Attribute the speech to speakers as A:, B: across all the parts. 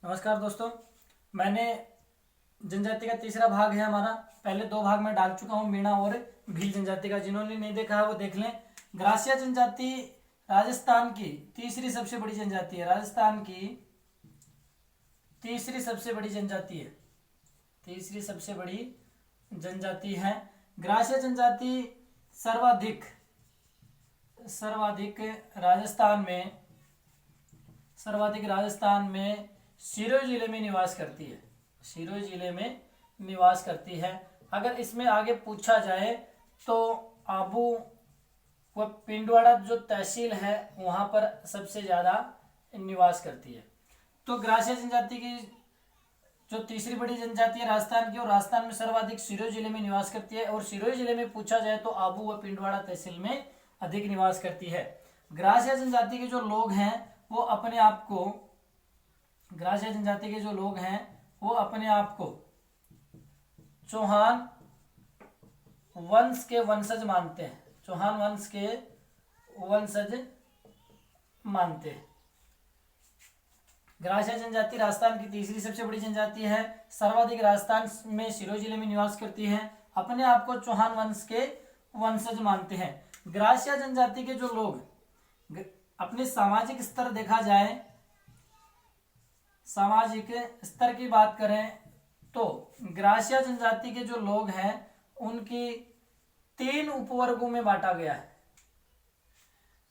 A: नमस्कार दोस्तों। मैंने जनजाति का तीसरा भाग है हमारा। पहले दो भाग में डाल चुका हूँ, मीणा और भील जनजाति का। जिन्होंने नहीं देखा है वो देख लें। ग्रासिया जनजाति राजस्थान की तीसरी सबसे बड़ी जनजाति है। राजस्थान की तीसरी सबसे बड़ी जनजाति है। तीसरी सबसे बड़ी जनजाति है ग्रासिया जनजाति। सर्वाधिक सर्वाधिक राजस्थान में सर्वाधिक राजस्थान में सिरोही जिले में निवास करती है। सिरोही जिले में निवास करती है। अगर इसमें आगे पूछा जाए तो आबू व पिंडवाड़ा जो तहसील है वहां पर सबसे ज्यादा निवास करती है। तो ग्रासिया जनजाति की जो तीसरी बड़ी जनजाति है राजस्थान की, और राजस्थान में सर्वाधिक सिरोही जिले में निवास करती है। और सिरोही जिले में पूछा जाए तो आबू व पिंडवाड़ा तहसील में अधिक निवास करती है। ग्रासिया जनजाति के जो लोग हैं वो अपने आप को ग्रासिया जनजाति के जो लोग हैं वो अपने आप को चौहान वंश के वंशज मानते हैं। चौहान वंश के वंशज मानते हैं। ग्रासिया जनजाति राजस्थान की तीसरी सबसे बड़ी जनजाति है। सर्वाधिक राजस्थान में सिरोही जिले में निवास करती है। अपने आप को चौहान वंश के वंशज मानते हैं। ग्रासिया जनजाति के जो लोग अपने सामाजिक स्तर देखा जाए, सामाजिक स्तर की बात करें तो ग्रासिया जनजाति के जो लोग हैं उनकी 3 उपवर्गों में बांटा गया है।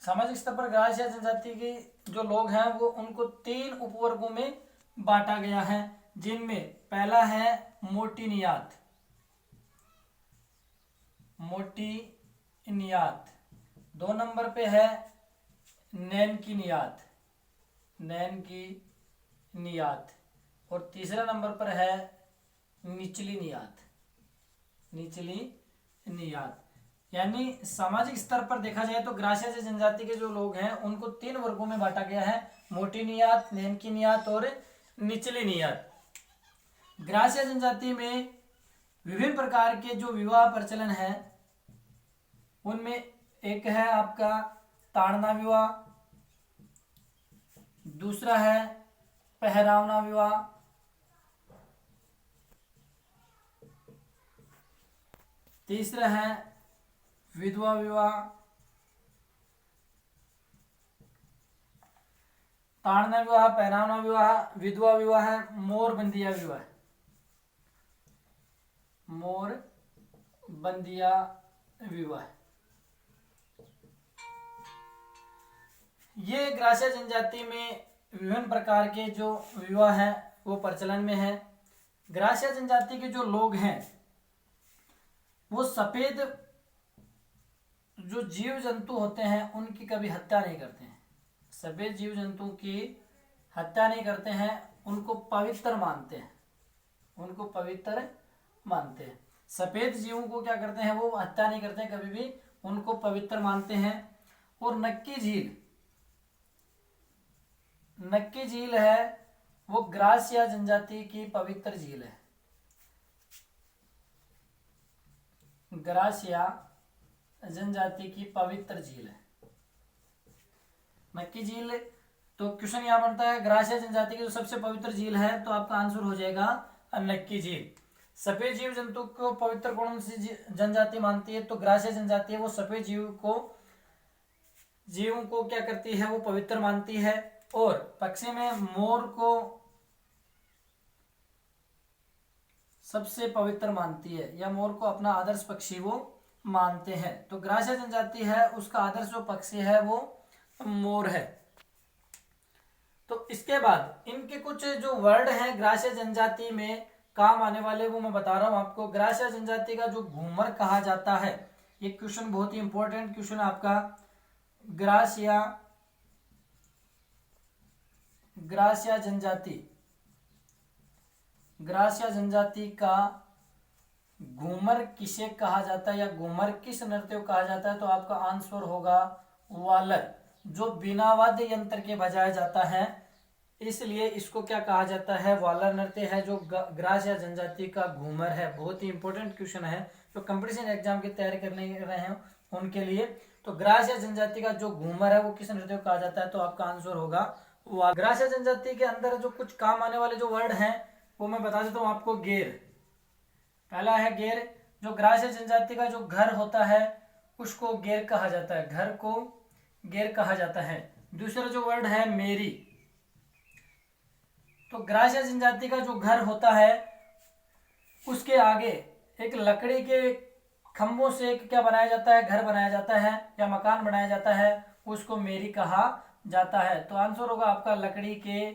A: सामाजिक स्तर पर ग्रासिया जनजाति के जो लोग हैं वो उनको 3 उपवर्गों में बांटा गया है, जिनमें पहला है मोटी नियात। मोटी नियात। 2 नंबर पे है नैन की नियात। नैन की नियात। और तीसरा नंबर पर है निचली नियात। निचली नियात। यानी सामाजिक स्तर पर देखा जाए तो ग्रासिया जनजाति के जो लोग हैं उनको 3 वर्गों में बांटा गया है, मोटी नियात, नैन की नियात और निचली नियात। ग्रासिया जनजाति में विभिन्न प्रकार के जो विवाह प्रचलन है उनमें एक है आपका ताड़ना विवाह, दूसरा है पहरावना विवाह, तीसरा है विधवा विवाह। ताड़ना विवाह, पहरावना विवाह, विधवा विवाह है मोर बंदिया विवाह। मोर बंदिया विवाह। ये ग्रासिया जनजाति में विभिन्न प्रकार के जो विवाह हैं वो प्रचलन में है। ग्रासिया जनजाति के जो लोग हैं वो सफेद जो जीव जंतु होते हैं उनकी कभी हत्या नहीं करते हैं। सफेद जीव जंतु की हत्या नहीं करते हैं, उनको पवित्र मानते हैं। उनको पवित्र मानते हैं। सफेद जीवों को क्या करते हैं, वो हत्या नहीं करते हैं कभी भी, उनको पवित्र मानते हैं। और नक्की झील है वो ग्रासिया जनजाति की पवित्र झील है। ग्रासिया जनजाति की पवित्र झील है नक्की झील। तो क्वेश्चन यहां बनता है ग्रासिया जनजाति की जो सबसे पवित्र झील है, तो आपका आंसर हो जाएगा नक्की झील। सफेद जीव जंतु को पवित्र कौन सी जनजाति मानती है, तो ग्रासिया जनजाति है वो सफेद जीवों को क्या करती है, वो पवित्र मानती है। और पक्षी में मोर को सबसे पवित्र मानती है, या मोर को अपना आदर्श पक्षी वो मानते हैं। तो ग्रासिया जनजाति है उसका आदर्श जो पक्षी है वो मोर है। तो इसके बाद इनके कुछ जो वर्ड हैं ग्रासिया जनजाति में काम आने वाले वो मैं बता रहा हूं आपको। ग्रासिया जनजाति का जो घूमर कहा जाता है, ये क्वेश्चन बहुत ही इंपॉर्टेंट क्वेश्चन आपका। ग्रासिया जनजाति का घूमर किसे कहा जाता है, या घूमर किस नृत्य को कहा जाता है, तो आपका आंसर होगा वालर, जो बिना वाद्य यंत्र के बजाया जाता है, इसलिए इसको क्या कहा जाता है, वालर नृत्य है जो ग्रासिया जनजाति का घूमर है। बहुत ही इंपॉर्टेंट क्वेश्चन है जो कंपटीशन एग्जाम की तैयारी करने रहे हैं उनके लिए। तो ग्रासिया जनजाति का जो घूमर है वो किस नृत्य को कहा जाता है, तो आपका आंसर होगा ग्रास्य जनजाति के अंदर जो कुछ काम आने वाले जो वर्ड हैं वो मैं बता देता हूँ आपको। गेर, पहला है गेर। जो ग्रास्य जनजाति का जो घर होता है उसको गेर कहा जाता है, घर को गेर कहा जाता है। दूसरा जो वर्ड है मेरी। तो ग्रास्य जनजाति का जो घर होता है उसके आगे एक लकड़ी के खंभों से एक क्या बनाया जाता है, घर बनाया जाता है या मकान बनाया जाता है, उसको मेरी कहा जाता है। तो आंसर होगा आपका लकड़ी के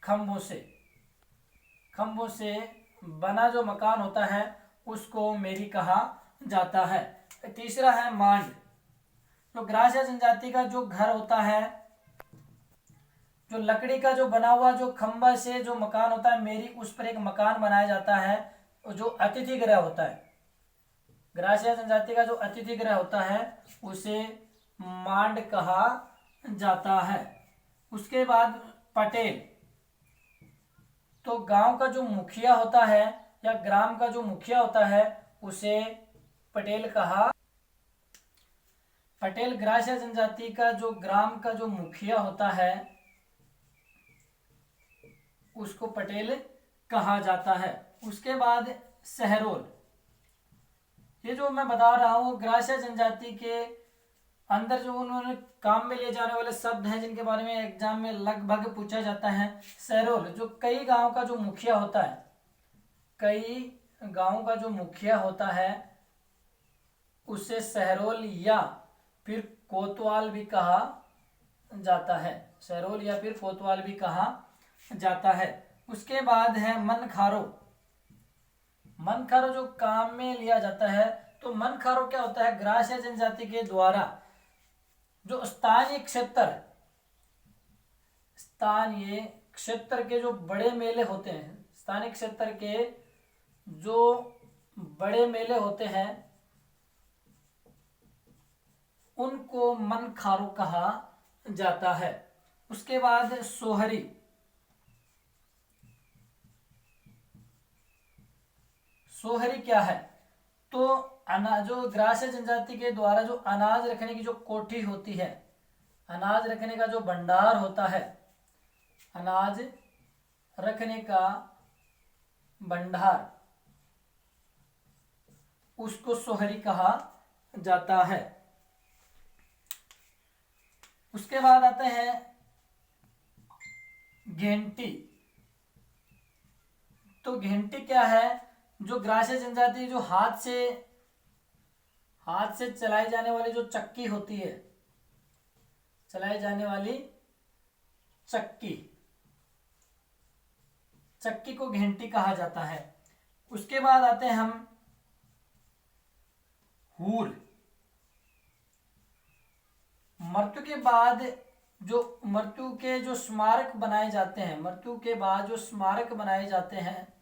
A: खंभों से बना जो मकान होता है उसको मेरी कहा जाता है। तीसरा है मांड। तो ग्रास्य जनजाति का जो घर होता है, जो लकड़ी का जो बना हुआ जो खंभा से जो मकान होता है मेरी, उस पर एक मकान बनाया जाता है जो अतिथि गृह होता है। ग्रास्य जनजाति का जो अतिथि गृह होता है उसे मांड कहा जाता है। उसके बाद पटेल। तो गांव का जो मुखिया होता है या ग्राम का जो मुखिया होता है उसे पटेल कहा। पटेल ग्रास्य जनजाति का जो ग्राम का जो मुखिया होता है उसको पटेल कहा जाता है। उसके बाद सहरोल। ये जो मैं बता रहा हूँ ग्रास्य जनजाति के अंदर जो उन्होंने काम में लिए जाने वाले शब्द हैं जिनके बारे में एग्जाम में लगभग पूछा जाता है। सहरोल जो कई गांव का जो मुखिया होता है, कई गांव का जो मुखिया होता है उसे सहरोल या फिर कोतवाल भी कहा जाता है। सहरोल या फिर कोतवाल भी कहा जाता है। उसके बाद है मनखारो। मनखारो जो काम में लिया जाता है, तो मनखारो क्या होता है, ग्रास्य जनजाति के द्वारा जो स्थानीय क्षेत्र के जो बड़े मेले होते हैं, स्थानीय क्षेत्र के जो बड़े मेले होते हैं उनको मनखारो कहा जाता है। उसके बाद सोहरी। सोहरी क्या है, तो जो ग्रास्य जनजाति के द्वारा जो अनाज रखने की जो कोठी होती है, अनाज रखने का जो भंडार होता है, अनाज रखने का भंडार, उसको सोहरी कहा जाता है। उसके बाद आते हैं घेंटी। तो घेंटी क्या है, जो ग्रास्य जनजाति जो हाथ से चलाई जाने वाली जो चक्की होती है, चलाई जाने वाली चक्की को घेंटी कहा जाता है। उसके बाद आते हैं हम हूर। मृत्यु के बाद जो मृत्यु के जो स्मारक बनाए जाते हैं, मृत्यु के बाद जो स्मारक बनाए जाते हैं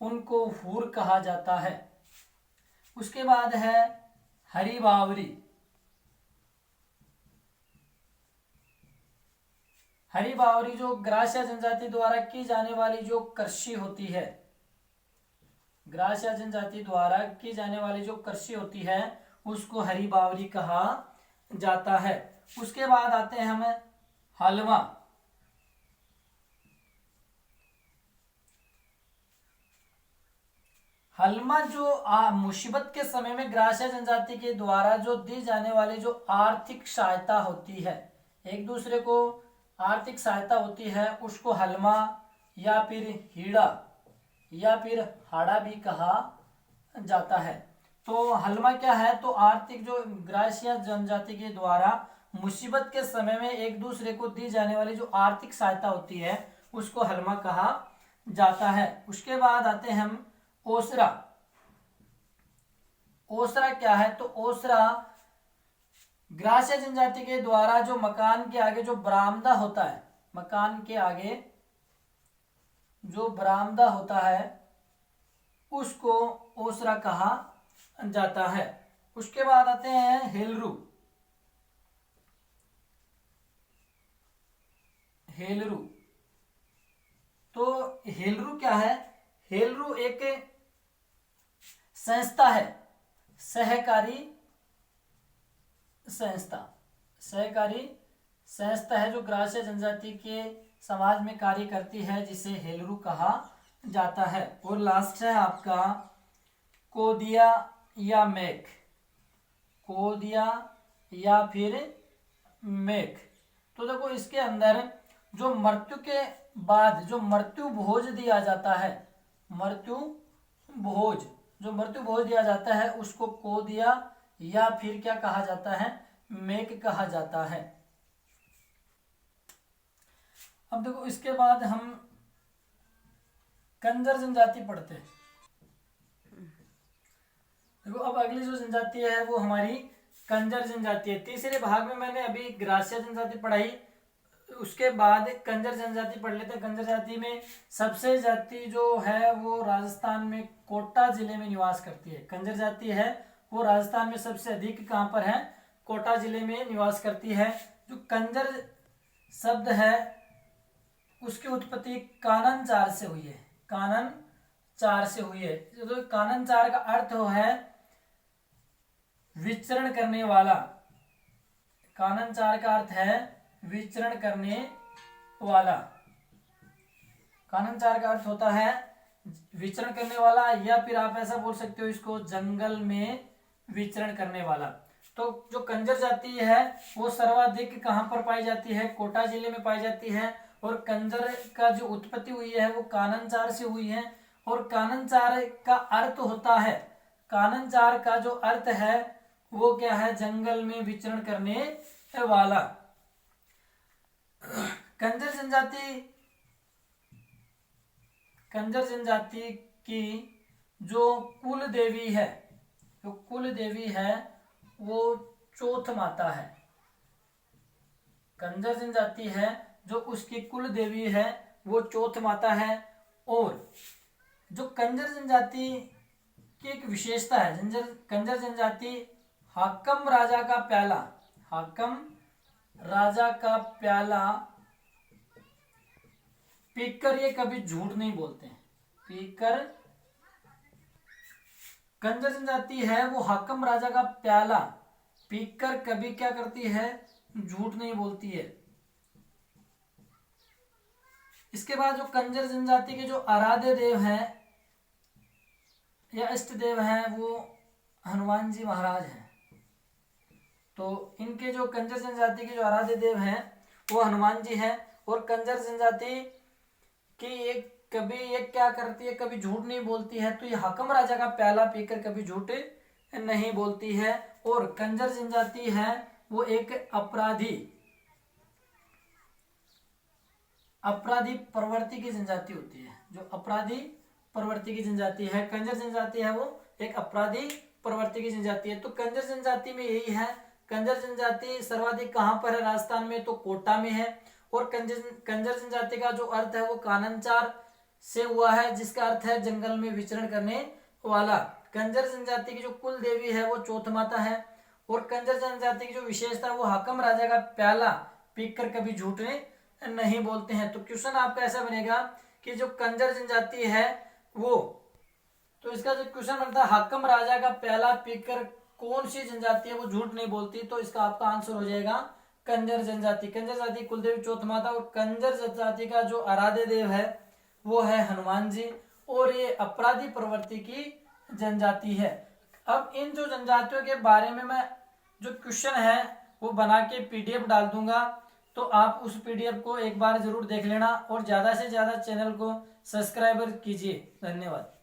A: उनको हूर कहा जाता है। उसके बाद है हरी बावरी। हरी बावरी जो ग्रास्य जनजाति द्वारा की जाने वाली जो कृषि होती है, ग्रास्य जनजाति द्वारा की जाने वाली जो कृषि होती है उसको हरी बावरी कहा जाता है। उसके बाद आते हैं हम हलवा। हलमा जो मुसीबत के समय में ग्रास्य जनजाति के द्वारा जो दी जाने वाली जो आर्थिक सहायता होती है, एक दूसरे को आर्थिक सहायता होती है, उसको हलमा या फिर हीड़ा या फिर हाड़ा भी कहा जाता है। तो हलमा क्या है, तो आर्थिक जो ग्रास्य जनजाति के द्वारा मुसीबत के समय में एक दूसरे को दी जाने वाली जो आर्थिक सहायता होती है उसको हलमा कहा जाता है। उसके बाद आते हैं हम ओसरा। ओसरा क्या है, तो ओसरा ग्रास्य जनजाति के द्वारा जो मकान के आगे जो बरामदा होता है, मकान के आगे जो बरामदा होता है उसको ओसरा कहा जाता है। उसके बाद आते हैं हेलरू। हेलरू, तो हेलरू क्या है, हेलरू एक संस्था है, सहकारी संस्था, सहकारी सहस्ता है जो ग्रास्य जनजाति के समाज में कार्य करती है, जिसे हेलरू कहा जाता है। और लास्ट है आपका कोदिया या मेक, कोदिया या फिर मेक। तो देखो इसके अंदर जो मृत्यु के बाद जो मृत्यु भोज दिया जाता है, मृत्यु भोज, जो मृत्यु भोज दिया जाता है उसको कोदिया या फिर क्या कहा जाता है, मेक कहा जाता है। अब देखो इसके बाद हम कंजर जनजाति पढ़ते हैं। देखो अब अगली जो जनजाति है वो हमारी कंजर जनजाति है। तीसरे भाग में मैंने अभी ग्रास्य जनजाति पढ़ाई, उसके बाद कंजर जनजाति पढ़ लेते हैं। कंजर जाति में सबसे जाति जो है वो राजस्थान में कोटा जिले में निवास करती है। कंजर जाति है वो राजस्थान में सबसे अधिक कहाँ पर है, कोटा जिले में निवास करती है। जो कंजर शब्द है उसकी उत्पत्ति कानन चार से हुई है, कानन चार से हुई है। तो कानन चार का अर्थ है विचरण करने वाला, कानन चार का अर्थ है विचरण करने वाला। कानन चार का अर्थ होता है विचरण करने वाला, या फिर आप ऐसा बोल सकते हो इसको जंगल में विचरण करने वाला। तो जो कंजर जाति है वो सर्वाधिक कहां पर पाई जाती है, कोटा जिले में पाई जाती है। और कंजर का जो उत्पत्ति हुई है वो काननचार से हुई है। और काननचार का अर्थ होता है, काननचार का जो अर्थ है वो क्या है, जंगल में विचरण करने वाला। कंजर जनजाति, कंजर जनजाति की जो कुल देवी है, जो कुल देवी है वो चौथ माता है। कंजर जनजाति है जो उसकी कुल देवी है वो चौथ माता है। और जो कंजर जनजाति की एक विशेषता है, कंजर जनजाति हाकम राजा का प्याला, हाकम राजा का प्याला पीकर ये कभी झूठ नहीं बोलते हैं, पीकर। कंजर जनजाति है वो हाकम राजा का प्याला पीकर कभी क्या करती है, झूठ नहीं बोलती है। इसके बाद जो कंजर जनजाति के जो आराध्य देव हैं या इष्ट देव हैं वो हनुमान जी महाराज हैं। तो इनके जो कंजर जनजाति के जो आराध्य देव हैं वो हनुमान जी हैं। और कंजर जनजाति की एक कभी ये क्या करती है, कभी झूठ नहीं बोलती है। तो ये हाकम राजा का प्याला पीकर कभी झूठ नहीं बोलती है। और कंजर जनजाति है वो एक अपराधी प्रवृत्ति की जनजाति होती है। जो अपराधी प्रवृत्ति की जनजाति है कंजर जनजाति है वो एक अपराधी प्रवृत्ति की जनजाति है। तो कंजर जनजाति में यही है। कंजर जनजाति सर्वाधिक कहां पर है, राजस्थान में, तो कोटा में है। और कंजर जनजाति का जो अर्थ है वो काननचार से हुआ है, जिसका अर्थ है जंगल में विचरण करने वाला। कंजर जनजाति की जो कुल देवी है वो चौथ माता है। और कंजर जनजाति की जो विशेषता है वो हाकम राजा का प्याला पीकर कभी झूठ नहीं बोलते हैं। तो क्वेश्चन आपका ऐसा बनेगा कि जो कंजर जनजाति है वो, तो इसका जो क्वेश्चन बनता है हाकम राजा का प्याला पीकर कौन सी जनजाति है वो झूठ नहीं बोलती, तो इसका आपका आंसर हो जाएगा कंजर जनजाति। कंजर जाति कुलदेवी चौथ माता। और कंजर जनजाति का जो आराध्य देव है वो है हनुमान जी। और ये अपराधी प्रवृत्ति की जनजाति है। अब इन जो जनजातियों के बारे में मैं जो क्वेश्चन है वो बना के पीडीएफ डाल दूंगा, तो आप उस पीडीएफ को एक बार जरूर देख लेना और ज्यादा से ज्यादा चैनल को सब्सक्राइबर कीजिए। धन्यवाद।